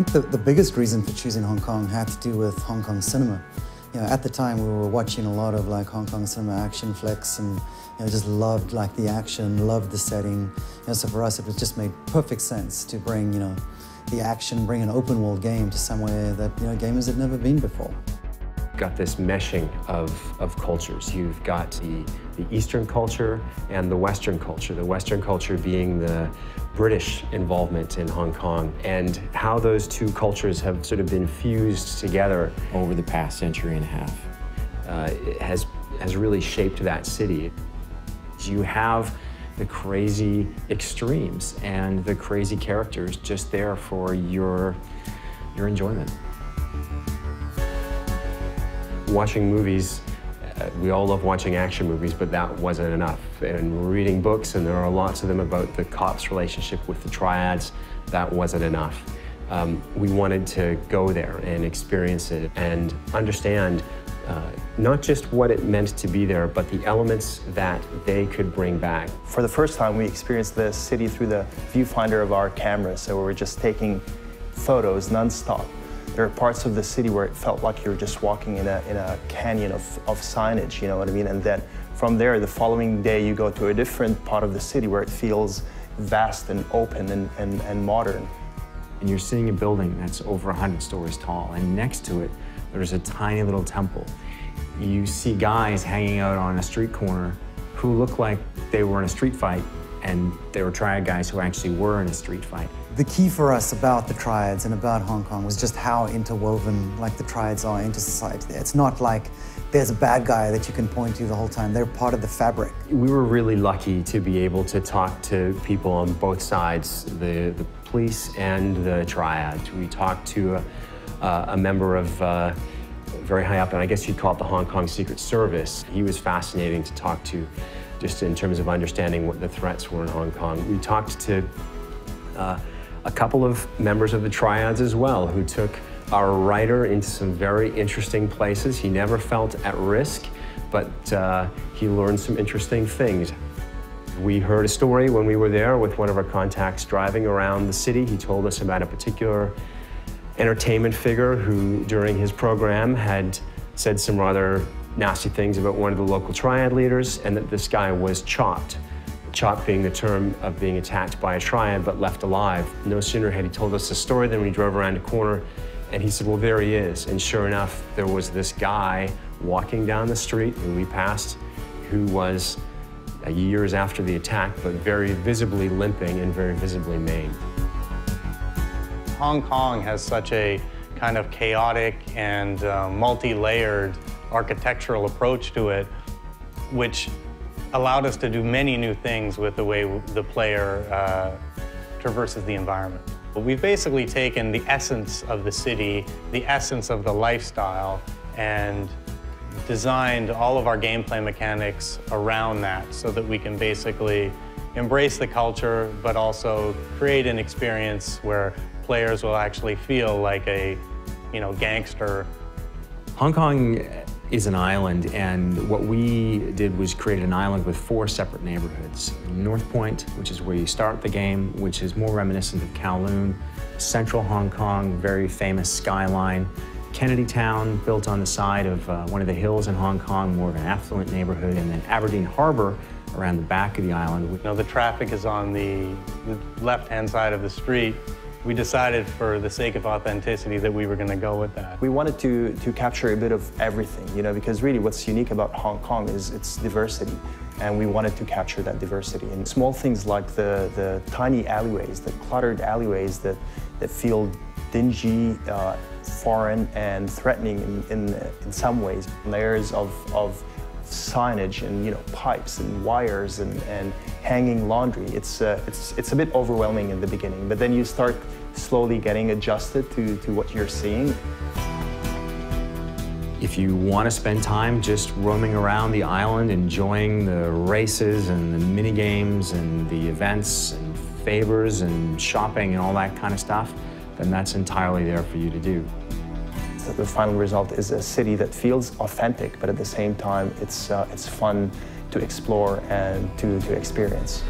think the biggest reason for choosing Hong Kong had to do with Hong Kong cinema. You know, at the time we were watching a lot of like Hong Kong cinema action flicks and just loved like the action, loved the setting. So for us it just made perfect sense to bring the action, bring an open world game to somewhere that gamers had never been before. Got this meshing of cultures. You've got the Eastern culture and the Western culture. The Western culture being the British involvement in Hong Kong, and how those two cultures have sort of been fused together over the past century and a half. It has really shaped that city. You have the crazy extremes and the crazy characters just there for your enjoyment. Watching movies, we all love watching action movies, but that wasn't enough. And reading books, and there are lots of them about the cops' relationship with the triads, that wasn't enough. We wanted to go there and experience it and understand not just what it meant to be there, but the elements that they could bring back. For the first time, we experienced the city through the viewfinder of our cameras, so we were just taking photos non-stop. There are parts of the city where it felt like you were just walking in a canyon of signage, you know what I mean? And then from there, the following day, you go to a different part of the city where it feels vast and open and modern. And you're seeing a building that's over 100 stories tall, and next to it, there's a tiny little temple. You see guys hanging out on a street corner who look like they were in a street fight, and they were triad guys who actually were in a street fight. The key for us about the triads and about Hong Kong was just how interwoven like the triads are into society there. It's not like there's a bad guy that you can point to the whole time. They're part of the fabric. We were really lucky to be able to talk to people on both sides, the police and the triads. We talked to a member of very high up, and I guess you'd call it the Hong Kong Secret Service. He was fascinating to talk to, just in terms of understanding what the threats were in Hong Kong. We talked to a couple of members of the triads as well, who took our writer into some very interesting places. He never felt at risk, but he learned some interesting things. We heard a story when we were there with one of our contacts driving around the city. He told us about a particular entertainment figure who, during his program, had said some rather nasty things about one of the local triad leaders, and that this guy was chopped. Chopped being the term of being attacked by a triad but left alive. No sooner had he told us the story than we drove around a corner, and he said, well, there he is. And sure enough, there was this guy walking down the street who we passed, who was years after the attack, but very visibly limping and very visibly maimed. Hong Kong has such a kind of chaotic and multi-layered architectural approach to it, which allowed us to do many new things with the way the player traverses the environment. We've basically taken the essence of the city, the essence of the lifestyle, and designed all of our gameplay mechanics around that so that we can basically embrace the culture, but also create an experience where players will actually feel like a, gangster. Hong Kong is an island, and what we did was create an island with 4 separate neighborhoods. North Point, which is where you start the game, which is more reminiscent of Kowloon. Central Hong Kong, very famous skyline. Kennedy Town, built on the side of one of the hills in Hong Kong, more of an affluent neighborhood, and then Aberdeen Harbor around the back of the island. The traffic is on the left-hand side of the street. We decided, for the sake of authenticity, that we were going to go with that. We wanted to capture a bit of everything, because really what's unique about Hong Kong is its diversity, and we wanted to capture that diversity. And small things like the tiny alleyways, the cluttered alleyways that feel dingy, foreign, and threatening in some ways. Layers of signage and pipes and wires and hanging laundry. It's a bit overwhelming in the beginning, but then you start slowly getting adjusted to what you're seeing. If you want to spend time just roaming around the island, enjoying the races and the mini games and the events and favors and shopping and all that kind of stuff, then that's entirely there for you to do. The final result is a city that feels authentic, but at the same time, it's fun to explore and to experience.